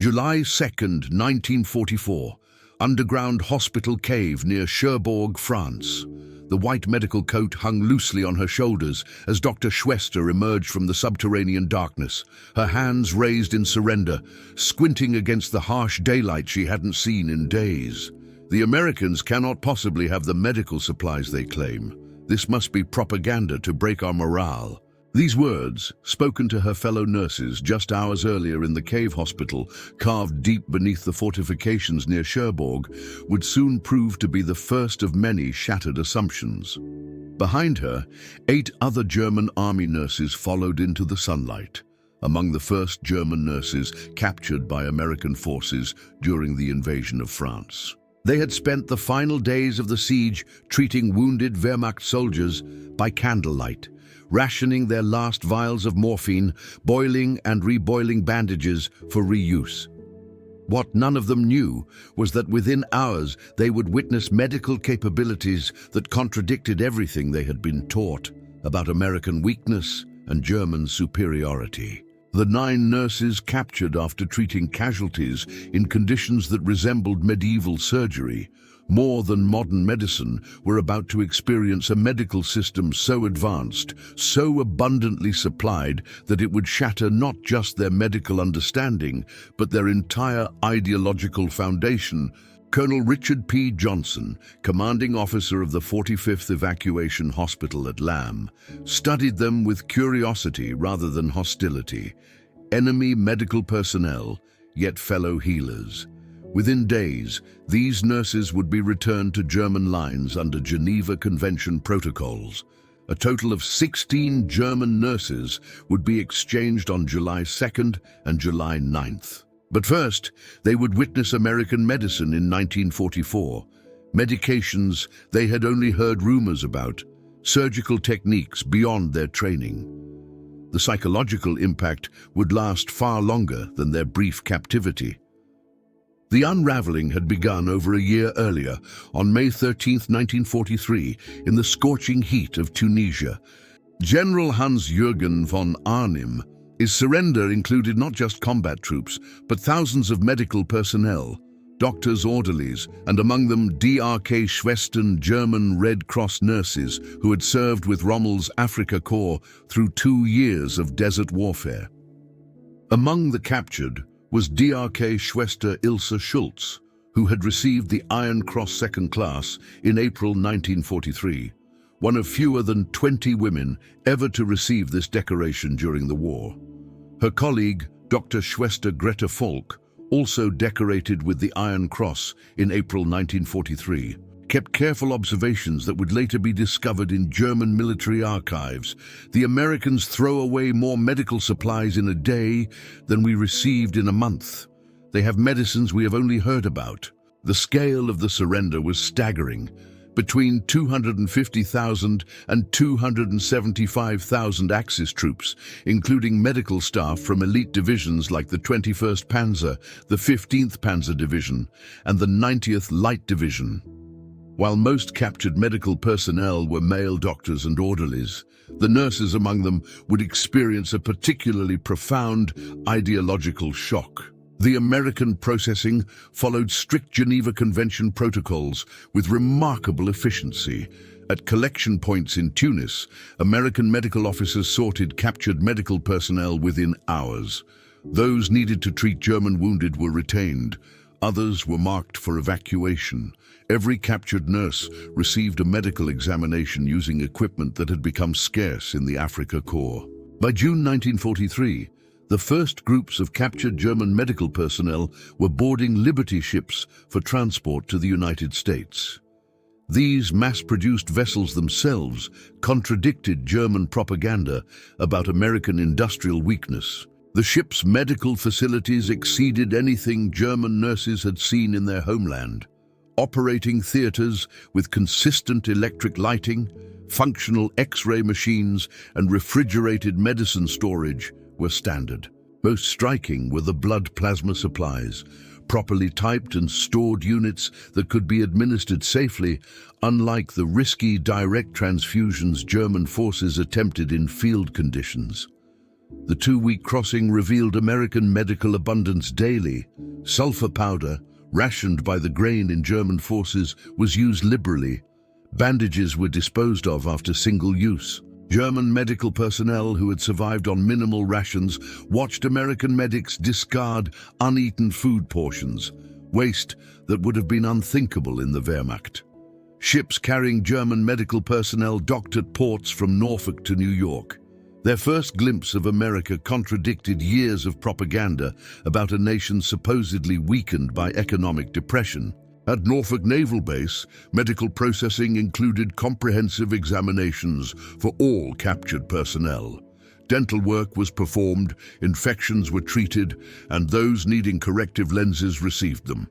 July 2nd, 1944. Underground hospital cave near Cherbourg, France. The white medical coat hung loosely on her shoulders as Dr. Schwester emerged from the subterranean darkness, her hands raised in surrender, squinting against the harsh daylight she hadn't seen in days. The Americans cannot possibly have the medical supplies they claim. This must be propaganda to break our morale. These words, spoken to her fellow nurses just hours earlier in the cave hospital, carved deep beneath the fortifications near Cherbourg, would soon prove to be the first of many shattered assumptions. Behind her, 8 other German army nurses followed into the sunlight, among the first German nurses captured by American forces during the invasion of France. They had spent the final days of the siege treating wounded Wehrmacht soldiers by candlelight, rationing their last vials of morphine, boiling and reboiling bandages for reuse. What none of them knew was that within hours they would witness medical capabilities that contradicted everything they had been taught about American weakness and German superiority. The 9 nurses captured after treating casualties in conditions that resembled medieval surgery, more than modern medicine, were about to experience a medical system so advanced, so abundantly supplied, that it would shatter not just their medical understanding, but their entire ideological foundation. Colonel Richard P. Johnson, commanding officer of the 45th Evacuation Hospital at Lam, studied them with curiosity rather than hostility. Enemy medical personnel, yet fellow healers. Within days, these nurses would be returned to German lines under Geneva Convention protocols. A total of 16 German nurses would be exchanged on July 2nd and July 9th. But first, they would witness American medicine in 1944. Medications they had only heard rumors about, surgical techniques beyond their training. The psychological impact would last far longer than their brief captivity. The unraveling had begun over a year earlier, on May 13, 1943, in the scorching heat of Tunisia. General Hans-Jürgen von Arnim. His surrender included not just combat troops, but thousands of medical personnel, doctors, orderlies, and among them DRK Schwestern, German Red Cross nurses who had served with Rommel's Afrika Korps through 2 years of desert warfare. Among the captured was DRK Schwester Ilse Schultz, who had received the Iron Cross Second Class in April 1943, one of fewer than 20 women ever to receive this decoration during the war. Her colleague, Dr. Schwester Greta Falk, also decorated with the Iron Cross in April 1943, kept careful observations that would later be discovered in German military archives. The Americans throw away more medical supplies in a day than we received in a month. They have medicines we have only heard about. The scale of the surrender was staggering. Between 250,000 and 275,000 Axis troops, including medical staff from elite divisions like the 21st Panzer, the 15th Panzer Division, and the 90th Light Division. While most captured medical personnel were male doctors and orderlies, the nurses among them would experience a particularly profound ideological shock. The American processing followed strict Geneva Convention protocols with remarkable efficiency. At collection points in Tunis, American medical officers sorted captured medical personnel within hours. Those needed to treat German wounded were retained. Others were marked for evacuation. Every captured nurse received a medical examination using equipment that had become scarce in the Afrika Korps. By June 1943, the first groups of captured German medical personnel were boarding Liberty ships for transport to the United States. These mass-produced vessels themselves contradicted German propaganda about American industrial weakness. The ship's medical facilities exceeded anything German nurses had seen in their homeland. Operating theaters with consistent electric lighting, functional X-ray machines, and refrigerated medicine storage were standard. Most striking were the blood plasma supplies, properly typed and stored units that could be administered safely, unlike the risky direct transfusions German forces attempted in field conditions. The 2-week crossing revealed American medical abundance daily. Sulfur powder, rationed by the grain in German forces, was used liberally. Bandages were disposed of after single use. German medical personnel who had survived on minimal rations watched American medics discard uneaten food portions, waste that would have been unthinkable in the Wehrmacht. Ships carrying German medical personnel docked at ports from Norfolk to New York. Their first glimpse of America contradicted years of propaganda about a nation supposedly weakened by economic depression. At Norfolk Naval Base, medical processing included comprehensive examinations for all captured personnel. Dental work was performed, infections were treated, and those needing corrective lenses received them.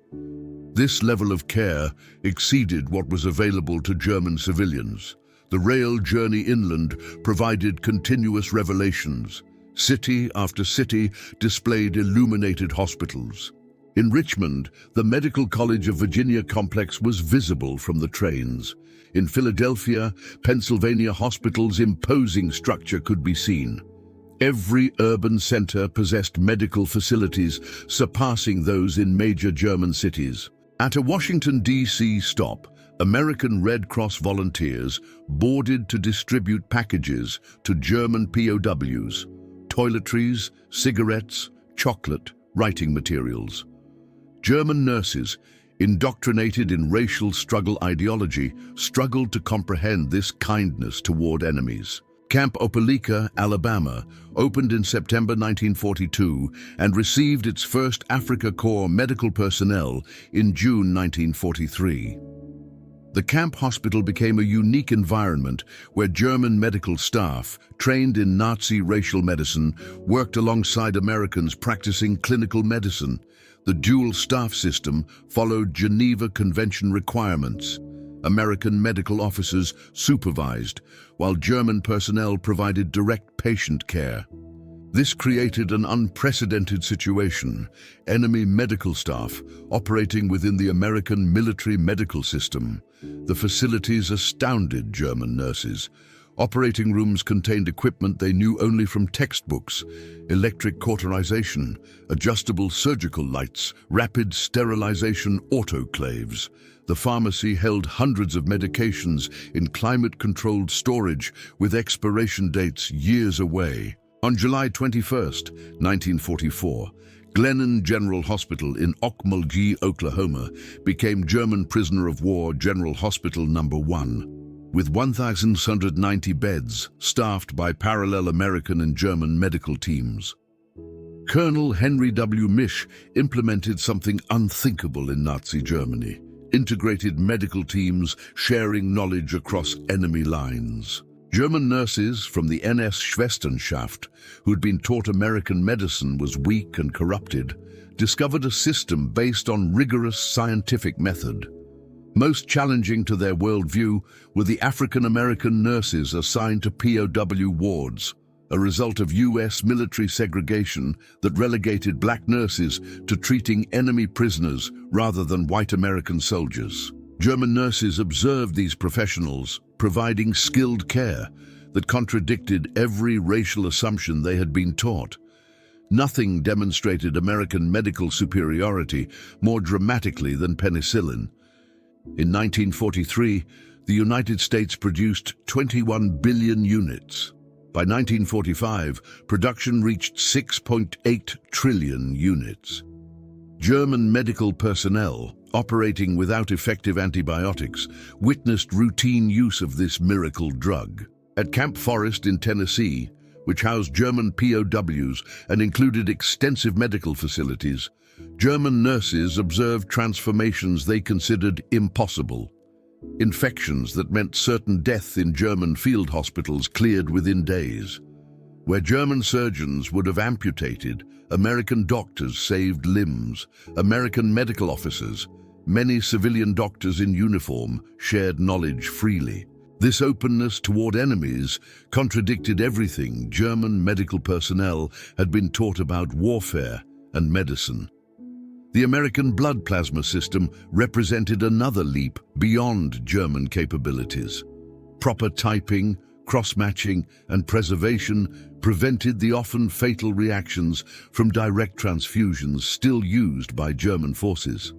This level of care exceeded what was available to German civilians. The rail journey inland provided continuous revelations. City after city displayed illuminated hospitals. In Richmond, the Medical College of Virginia complex was visible from the trains. In Philadelphia, Pennsylvania hospitals' imposing structure could be seen. Every urban center possessed medical facilities surpassing those in major German cities. At a Washington, D.C. stop, American Red Cross volunteers boarded to distribute packages to German POWs, toiletries, cigarettes, chocolate, writing materials. German nurses, indoctrinated in racial struggle ideology, struggled to comprehend this kindness toward enemies. Camp Opelika, Alabama, opened in September 1942 and received its first Afrika Korps medical personnel in June 1943. The camp hospital became a unique environment where German medical staff, trained in Nazi racial medicine, worked alongside Americans practicing clinical medicine. The dual staff system followed Geneva Convention requirements. American medical officers supervised, while German personnel provided direct patient care. This created an unprecedented situation. Enemy medical staff operating within the American military medical system. The facilities astounded German nurses. Operating rooms contained equipment they knew only from textbooks: electric cauterization, adjustable surgical lights, rapid sterilization autoclaves. The pharmacy held hundreds of medications in climate-controlled storage with expiration dates years away. On July 21, 1944, Glennon General Hospital in Okmulgee, Oklahoma, became German prisoner of war General Hospital No. 1, with 1,190 beds, staffed by parallel American and German medical teams. Colonel Henry W. Misch implemented something unthinkable in Nazi Germany: integrated medical teams sharing knowledge across enemy lines. German nurses from the NS Schwesternschaft, who'd been taught American medicine was weak and corrupted, discovered a system based on rigorous scientific method. Most challenging to their worldview were the African-American nurses assigned to POW wards, a result of U.S. military segregation that relegated black nurses to treating enemy prisoners rather than white American soldiers. German nurses observed these professionals, providing skilled care that contradicted every racial assumption they had been taught. Nothing demonstrated American medical superiority more dramatically than penicillin. In 1943, the United States produced 21 billion units. By 1945, production reached 6.8 trillion units. German medical personnel, operating without effective antibiotics, witnessed routine use of this miracle drug. At Camp Forest in Tennessee, which housed German POWs and included extensive medical facilities, German nurses observed transformations they considered impossible. Infections that meant certain death in German field hospitals cleared within days. Where German surgeons would have amputated, American doctors saved limbs. American medical officers, many civilian doctors in uniform, shared knowledge freely. This openness toward enemies contradicted everything German medical personnel had been taught about warfare and medicine. The American blood plasma system represented another leap beyond German capabilities. Proper typing, cross-matching, and preservation prevented the often fatal reactions from direct transfusions still used by German forces.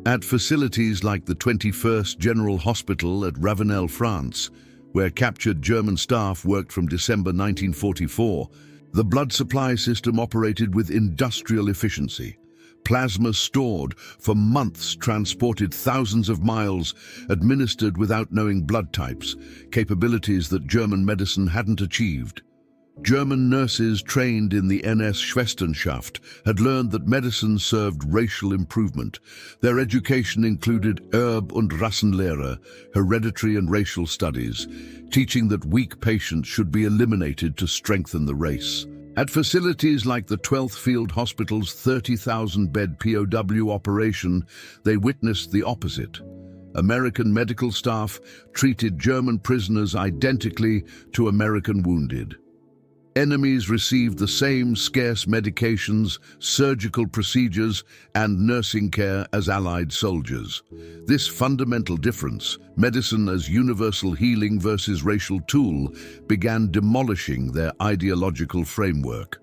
At facilities like the 21st General Hospital at Ravenel, France, where captured German staff worked from December 1944, the blood supply system operated with industrial efficiency. Plasma stored for months, transported thousands of miles, administered without knowing blood types, capabilities that German medicine hadn't achieved. German nurses trained in the NS Schwesternschaft had learned that medicine served racial improvement. Their education included Erb- und Rassenlehre, hereditary and racial studies, teaching that weak patients should be eliminated to strengthen the race. At facilities like the 12th Field Hospital's 30,000-bed POW operation, they witnessed the opposite. American medical staff treated German prisoners identically to American wounded. Enemies received the same scarce medications, surgical procedures, and nursing care as Allied soldiers. This fundamental difference, medicine as universal healing versus racial tool, began demolishing their ideological framework.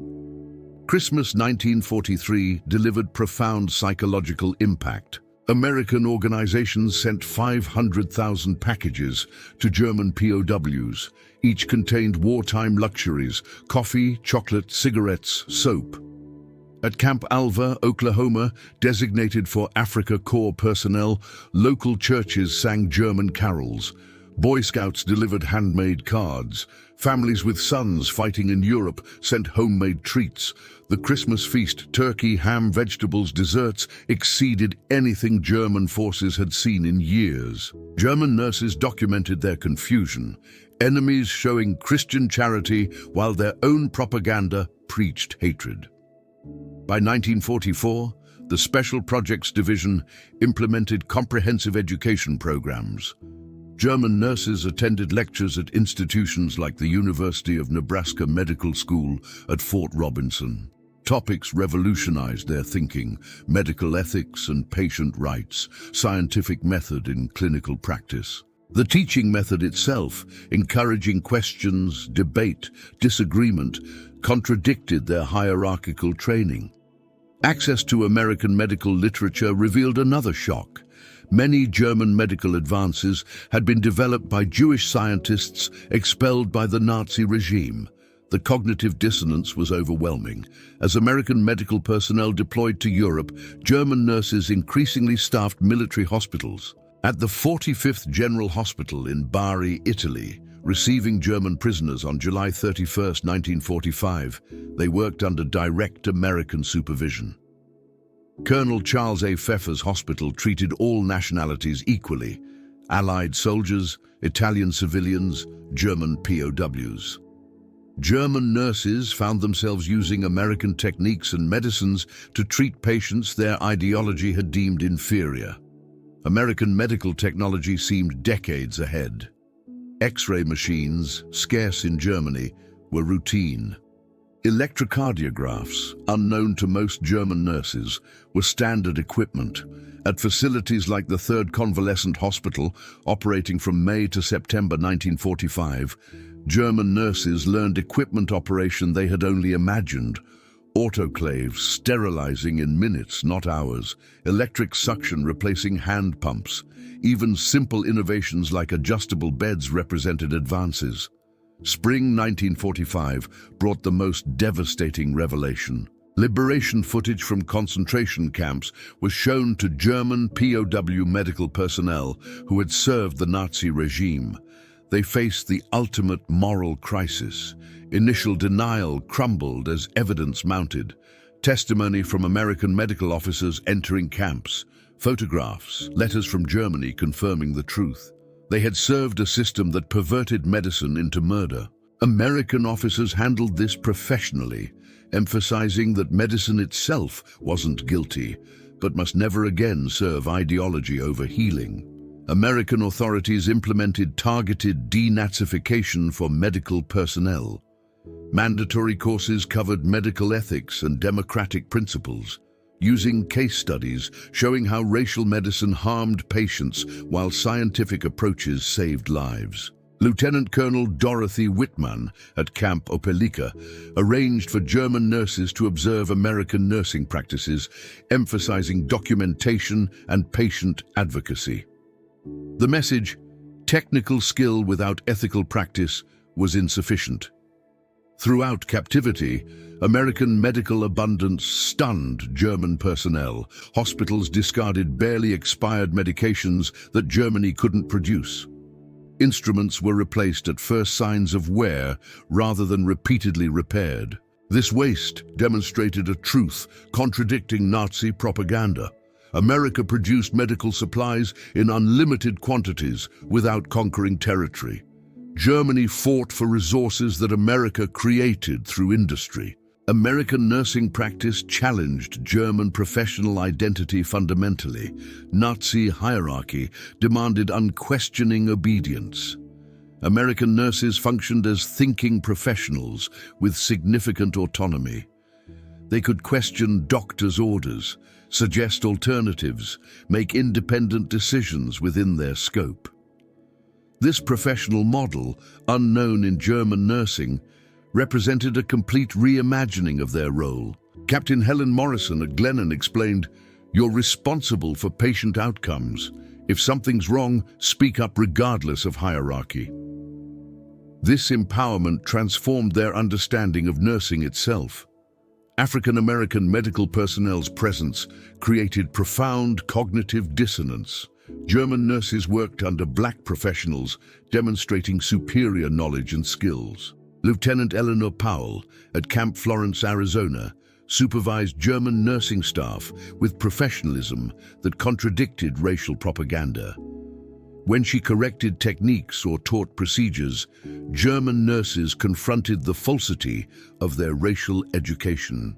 Christmas 1943 delivered profound psychological impact. American organizations sent 500,000 packages to German POWs. Each contained wartime luxuries: coffee, chocolate, cigarettes, soap. At Camp Alva, Oklahoma, designated for Africa Corps personnel, local churches sang German carols. Boy Scouts delivered handmade cards. Families with sons fighting in Europe sent homemade treats. The Christmas feast, turkey, ham, vegetables, desserts, exceeded anything German forces had seen in years. German nurses documented their confusion, enemies showing Christian charity while their own propaganda preached hatred. By 1944, the Special Projects Division implemented comprehensive education programs. German nurses attended lectures at institutions like the University of Nebraska Medical School at Fort Robinson. Topics revolutionized their thinking: medical ethics and patient rights, scientific method in clinical practice. The teaching method itself, encouraging questions, debate, disagreement, contradicted their hierarchical training. Access to American medical literature revealed another shock. Many German medical advances had been developed by Jewish scientists expelled by the Nazi regime. The cognitive dissonance was overwhelming. As American medical personnel deployed to Europe, German nurses increasingly staffed military hospitals. At the 45th General Hospital in Bari, Italy, receiving German prisoners on July 31, 1945, they worked under direct American supervision. Colonel Charles A. Pfeffer's hospital treated all nationalities equally: Allied soldiers, Italian civilians, German POWs. German nurses found themselves using American techniques and medicines to treat patients their ideology had deemed inferior. American medical technology seemed decades ahead. X-ray machines, scarce in Germany, were routine. Electrocardiographs, unknown to most German nurses, were standard equipment. At facilities like the 3rd Convalescent Hospital, operating from May to September 1945, German nurses learned equipment operation they had only imagined: autoclaves sterilizing in minutes, not hours, electric suction replacing hand pumps. Even simple innovations like adjustable beds represented advances. Spring 1945 brought the most devastating revelation. Liberation footage from concentration camps was shown to German POW medical personnel who had served the Nazi regime. They faced the ultimate moral crisis. Initial denial crumbled as evidence mounted. Testimony from American medical officers entering camps. Photographs, letters from Germany confirming the truth. They had served a system that perverted medicine into murder. American officers handled this professionally, emphasizing that medicine itself wasn't guilty, but must never again serve ideology over healing. American authorities implemented targeted denazification for medical personnel. Mandatory courses covered medical ethics and democratic principles, using case studies showing how racial medicine harmed patients while scientific approaches saved lives. Lieutenant Colonel Dorothy Whitman at Camp Opelika arranged for German nurses to observe American nursing practices, emphasizing documentation and patient advocacy. The message, technical skill without ethical practice, was insufficient. Throughout captivity, American medical abundance stunned German personnel. Hospitals discarded barely expired medications that Germany couldn't produce. Instruments were replaced at first signs of wear rather than repeatedly repaired. This waste demonstrated a truth contradicting Nazi propaganda. America produced medical supplies in unlimited quantities without conquering territory. Germany fought for resources that America created through industry. American nursing practice challenged German professional identity fundamentally. Nazi hierarchy demanded unquestioning obedience. American nurses functioned as thinking professionals with significant autonomy. They could question doctors' orders, suggest alternatives, make independent decisions within their scope. This professional model, unknown in German nursing, represented a complete reimagining of their role. Captain Helen Morrison at Glennon explained, "You're responsible for patient outcomes. If something's wrong, speak up regardless of hierarchy." This empowerment transformed their understanding of nursing itself. African-American medical personnel's presence created profound cognitive dissonance. German nurses worked under black professionals, demonstrating superior knowledge and skills. Lieutenant Eleanor Powell at Camp Florence, Arizona, supervised German nursing staff with professionalism that contradicted racial propaganda. When she corrected techniques or taught procedures, German nurses confronted the falsity of their racial education.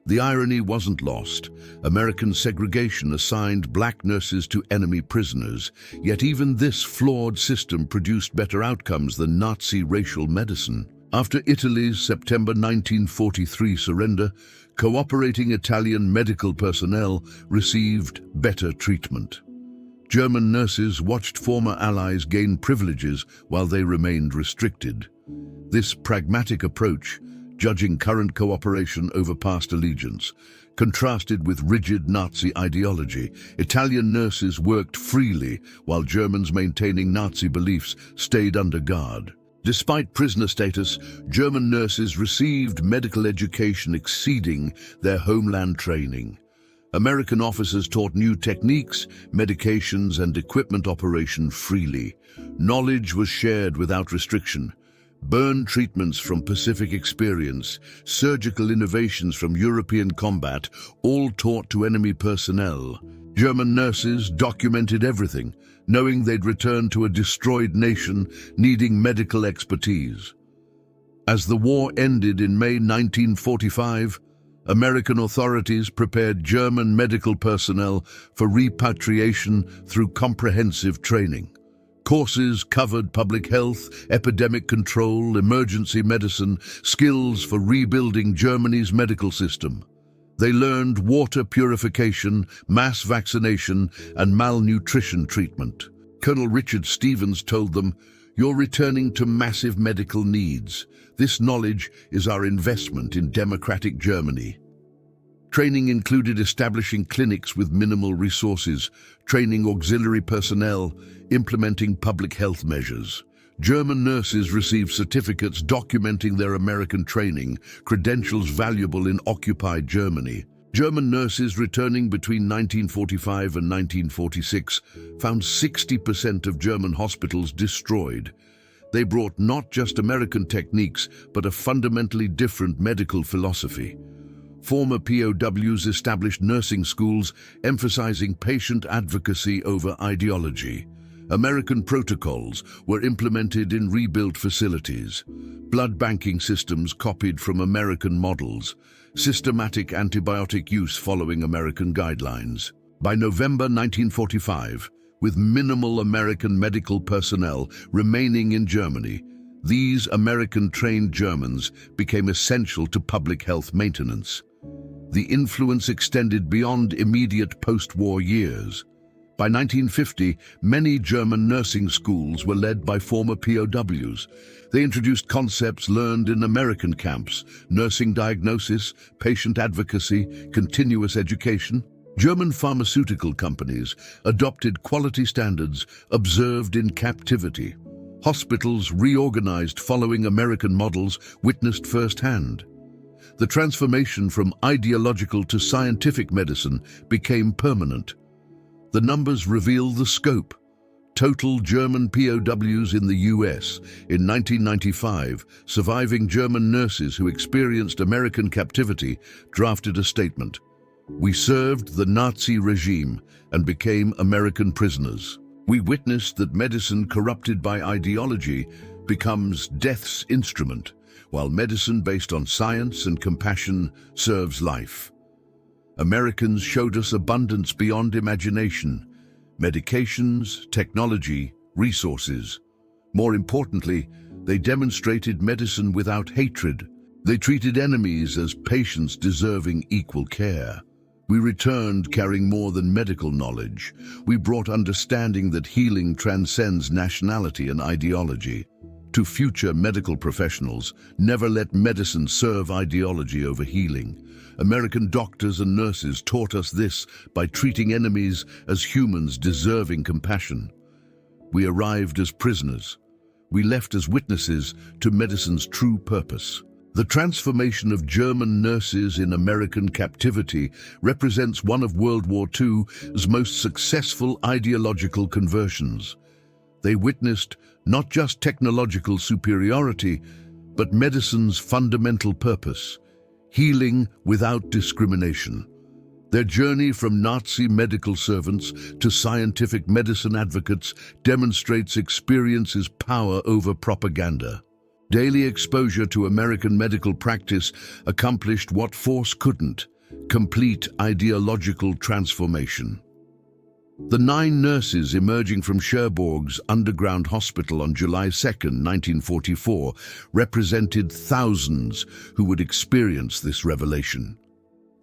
The irony wasn't lost. American segregation assigned black nurses to enemy prisoners, yet even this flawed system produced better outcomes than Nazi racial medicine. After Italy's September 1943 surrender, cooperating Italian medical personnel received better treatment. German nurses watched former allies gain privileges while they remained restricted. This pragmatic approach, judging current cooperation over past allegiance, contrasted with rigid Nazi ideology. Italian nurses worked freely while Germans maintaining Nazi beliefs stayed under guard. Despite prisoner status, German nurses received medical education exceeding their homeland training. American officers taught new techniques, medications, and equipment operation freely. Knowledge was shared without restriction. Burn treatments from Pacific experience, surgical innovations from European combat, all taught to enemy personnel. German nurses documented everything, knowing they'd return to a destroyed nation needing medical expertise. As the war ended in May 1945, American authorities prepared German medical personnel for repatriation through comprehensive training. Courses covered public health, epidemic control, emergency medicine, skills for rebuilding Germany's medical system. They learned water purification, mass vaccination, and malnutrition treatment. Colonel Richard Stevens told them, "You're returning to massive medical needs. This knowledge is our investment in democratic Germany." Training included establishing clinics with minimal resources, training auxiliary personnel, implementing public health measures. German nurses received certificates documenting their American training, credentials valuable in occupied Germany. German nurses returning between 1945 and 1946 found 60% of German hospitals destroyed. They brought not just American techniques, but a fundamentally different medical philosophy. Former POWs established nursing schools, emphasizing patient advocacy over ideology. American protocols were implemented in rebuilt facilities. Blood banking systems copied from American models. Systematic antibiotic use following American guidelines. By November 1945, with minimal American medical personnel remaining in Germany, these American-trained Germans became essential to public health maintenance. The influence extended beyond immediate post-war years. By 1950, many German nursing schools were led by former POWs. They introduced concepts learned in American camps: nursing diagnosis, patient advocacy, continuous education. German pharmaceutical companies adopted quality standards observed in captivity. Hospitals reorganized following American models witnessed firsthand. The transformation from ideological to scientific medicine became permanent. The numbers reveal the scope. Total German POWs in the US in 1995, surviving German nurses who experienced American captivity, drafted a statement. "We served the Nazi regime and became American prisoners. We witnessed that medicine corrupted by ideology becomes death's instrument, while medicine based on science and compassion serves life. Americans showed us abundance beyond imagination: medications, technology, resources. More importantly, they demonstrated medicine without hatred. They treated enemies as patients deserving equal care. We returned carrying more than medical knowledge. We brought understanding that healing transcends nationality and ideology. To future medical professionals, never let medicine serve ideology over healing. American doctors and nurses taught us this by treating enemies as humans deserving compassion. We arrived as prisoners. We left as witnesses to medicine's true purpose. The transformation of German nurses in American captivity represents one of World War II's most successful ideological conversions. They witnessed not just technological superiority, but medicine's fundamental purpose: healing without discrimination. Their journey from Nazi medical servants to scientific medicine advocates demonstrates experience's power over propaganda. Daily exposure to American medical practice accomplished what force couldn't: complete ideological transformation. The 9 nurses emerging from Cherbourg's underground hospital on July 2, 1944, represented thousands who would experience this revelation.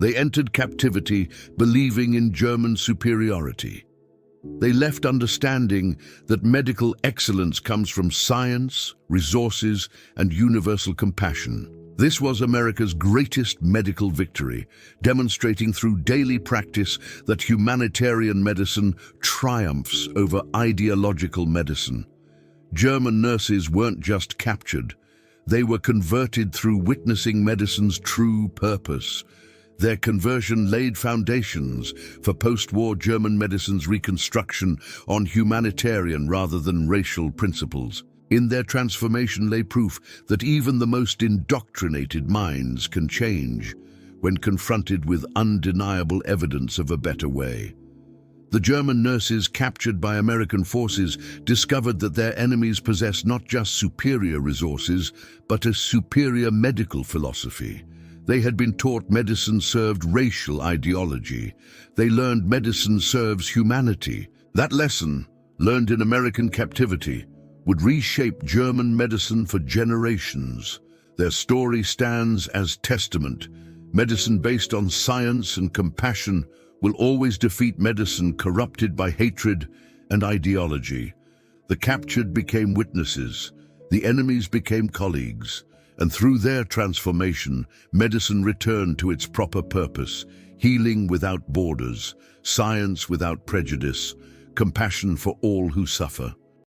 They entered captivity believing in German superiority. They left understanding that medical excellence comes from science, resources, and universal compassion. This was America's greatest medical victory, demonstrating through daily practice that humanitarian medicine triumphs over ideological medicine. German nurses weren't just captured. They were converted through witnessing medicine's true purpose. Their conversion laid foundations for post-war German medicine's reconstruction on humanitarian rather than racial principles. In their transformation lay proof that even the most indoctrinated minds can change when confronted with undeniable evidence of a better way. The German nurses captured by American forces discovered that their enemies possessed not just superior resources, but a superior medical philosophy. They had been taught medicine served racial ideology. They learned medicine serves humanity. That lesson, learned in American captivity, would reshape German medicine for generations. Their story stands as testament. Medicine based on science and compassion will always defeat medicine corrupted by hatred and ideology. The captured became witnesses. The enemies became colleagues. And through their transformation, medicine returned to its proper purpose: healing without borders, science without prejudice, compassion for all who suffer.